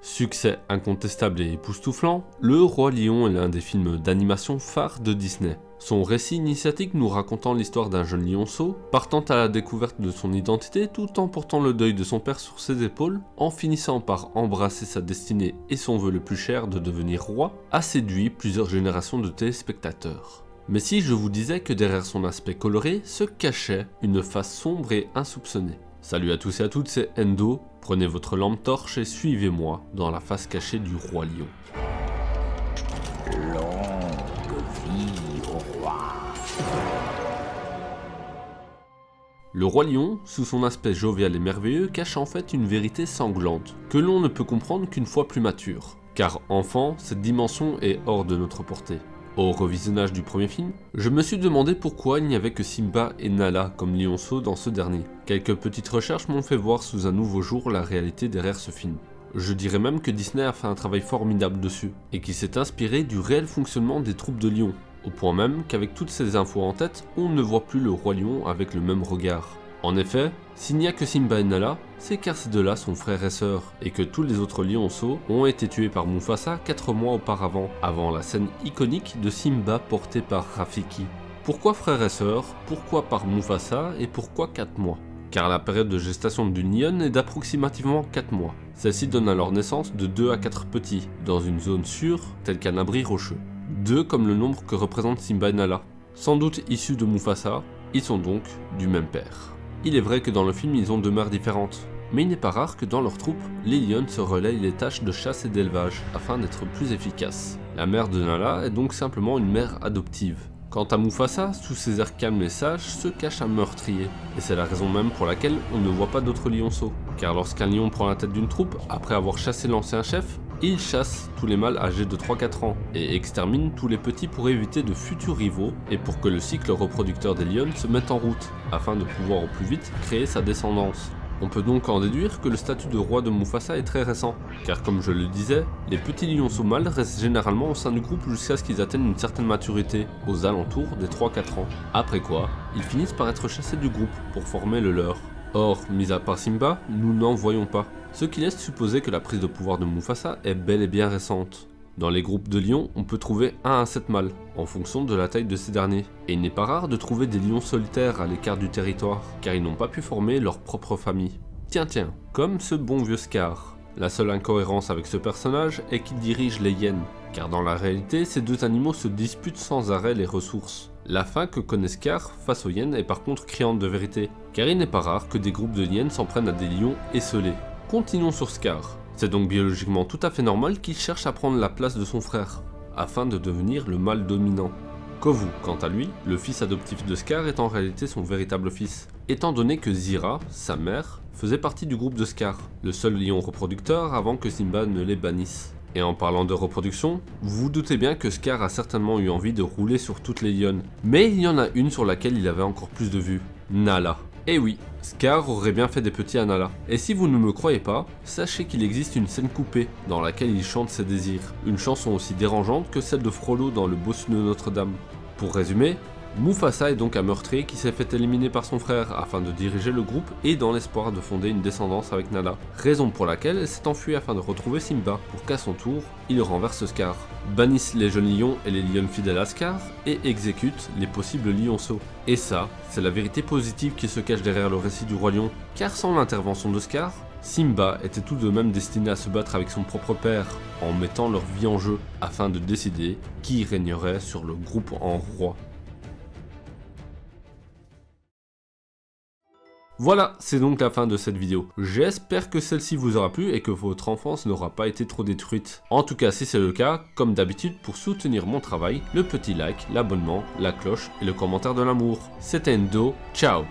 Succès incontestable et époustouflant, Le Roi Lion est l'un des films d'animation phares de Disney. Son récit initiatique nous racontant l'histoire d'un jeune lionceau, partant à la découverte de son identité tout en portant le deuil de son père sur ses épaules, en finissant par embrasser sa destinée et son vœu le plus cher de devenir roi, a séduit plusieurs générations de téléspectateurs. Mais si je vous disais que derrière son aspect coloré se cachait une face sombre et insoupçonnée. Salut à tous et à toutes, c'est Endo, prenez votre lampe torche et suivez-moi dans la face cachée du Roi Lion. Longue vie au roi. Le Roi Lion, sous son aspect jovial et merveilleux, cache en fait une vérité sanglante, que l'on ne peut comprendre qu'une fois plus mature. Car enfant, cette dimension est hors de notre portée. Au revisionnage du premier film, je me suis demandé pourquoi il n'y avait que Simba et Nala comme lionceaux dans ce dernier. Quelques petites recherches m'ont fait voir sous un nouveau jour la réalité derrière ce film. Je dirais même que Disney a fait un travail formidable dessus, et qui s'est inspiré du réel fonctionnement des troupes de lions, au point même qu'avec toutes ces infos en tête, on ne voit plus le Roi Lion avec le même regard. En effet, s'il n'y a que Simba et Nala, c'est car ces deux-là sont frères et sœurs, et que tous les autres lionceaux ont été tués par Mufasa 4 mois auparavant, avant la scène iconique de Simba portée par Rafiki. Pourquoi frères et sœurs, pourquoi par Mufasa, et pourquoi 4 mois? Car la période de gestation d'une lionne est d'approximativement 4 mois. Celle-ci donne alors naissance de 2 à 4 petits, dans une zone sûre, telle qu'un abri rocheux. 2 comme le nombre que représentent Simba et Nala. Sans doute issus de Mufasa, ils sont donc du même père. Il est vrai que dans le film ils ont 2 mères différentes, mais il n'est pas rare que dans leur troupe, les lionnes se relayent les tâches de chasse et d'élevage, afin d'être plus efficaces. La mère de Nala est donc simplement une mère adoptive. Quant à Mufasa, sous ses airs calmes et sages, se cache un meurtrier, et c'est la raison même pour laquelle on ne voit pas d'autres lionceaux. Car lorsqu'un lion prend la tête d'une troupe, après avoir chassé l'ancien chef, il chasse tous les mâles âgés de 3-4 ans, et extermine tous les petits pour éviter de futurs rivaux, et pour que le cycle reproducteur des lionnes se mette en route, afin de pouvoir au plus vite créer sa descendance. On peut donc en déduire que le statut de roi de Mufasa est très récent, car comme je le disais, les petits lionceaux mâles restent généralement au sein du groupe jusqu'à ce qu'ils atteignent une certaine maturité, aux alentours des 3-4 ans. Après quoi, ils finissent par être chassés du groupe pour former le leur. Or, mis à part Simba, nous n'en voyons pas, ce qui laisse supposer que la prise de pouvoir de Mufasa est bel et bien récente. Dans les groupes de lions, on peut trouver 1 à 7 mâles, en fonction de la taille de ces derniers. Et il n'est pas rare de trouver des lions solitaires à l'écart du territoire, car ils n'ont pas pu former leur propre famille. Tiens, comme ce bon vieux Scar. La seule incohérence avec ce personnage est qu'il dirige les hyènes, car dans la réalité, ces 2 animaux se disputent sans arrêt les ressources. La faim que connaît Scar face aux hyènes est par contre criante de vérité, car il n'est pas rare que des groupes de hyènes s'en prennent à des lions esseulés. Continuons sur Scar. C'est donc biologiquement tout à fait normal qu'il cherche à prendre la place de son frère, afin de devenir le mâle dominant. Kovu, quant à lui, le fils adoptif de Scar est en réalité son véritable fils, étant donné que Zira, sa mère, faisait partie du groupe de Scar, le seul lion reproducteur avant que Simba ne les bannisse. Et en parlant de reproduction, vous vous doutez bien que Scar a certainement eu envie de rouler sur toutes les lionnes, mais il y en a une sur laquelle il avait encore plus de vues, Nala. Et oui, Scar aurait bien fait des petits à Nala. Et si vous ne me croyez pas, sachez qu'il existe une scène coupée dans laquelle il chante ses désirs. Une chanson aussi dérangeante que celle de Frollo dans Le Bossu de Notre-Dame. Pour résumer, Mufasa est donc un meurtrier qui s'est fait éliminer par son frère afin de diriger le groupe et dans l'espoir de fonder une descendance avec Nala. Raison pour laquelle elle s'est enfuie afin de retrouver Simba pour qu'à son tour, il renverse Scar, bannisse les jeunes lions et les lionnes fidèles à Scar et exécute les possibles lionceaux. Et ça, c'est la vérité positive qui se cache derrière le récit du Roi Lion, car sans l'intervention de Scar, Simba était tout de même destiné à se battre avec son propre père, en mettant leur vie en jeu, afin de décider qui régnerait sur le groupe en roi. Voilà, c'est donc la fin de cette vidéo. J'espère que celle-ci vous aura plu et que votre enfance n'aura pas été trop détruite. En tout cas, si c'est le cas, comme d'habitude, pour soutenir mon travail, le petit like, l'abonnement, la cloche et le commentaire de l'amour. C'était Endo, ciao!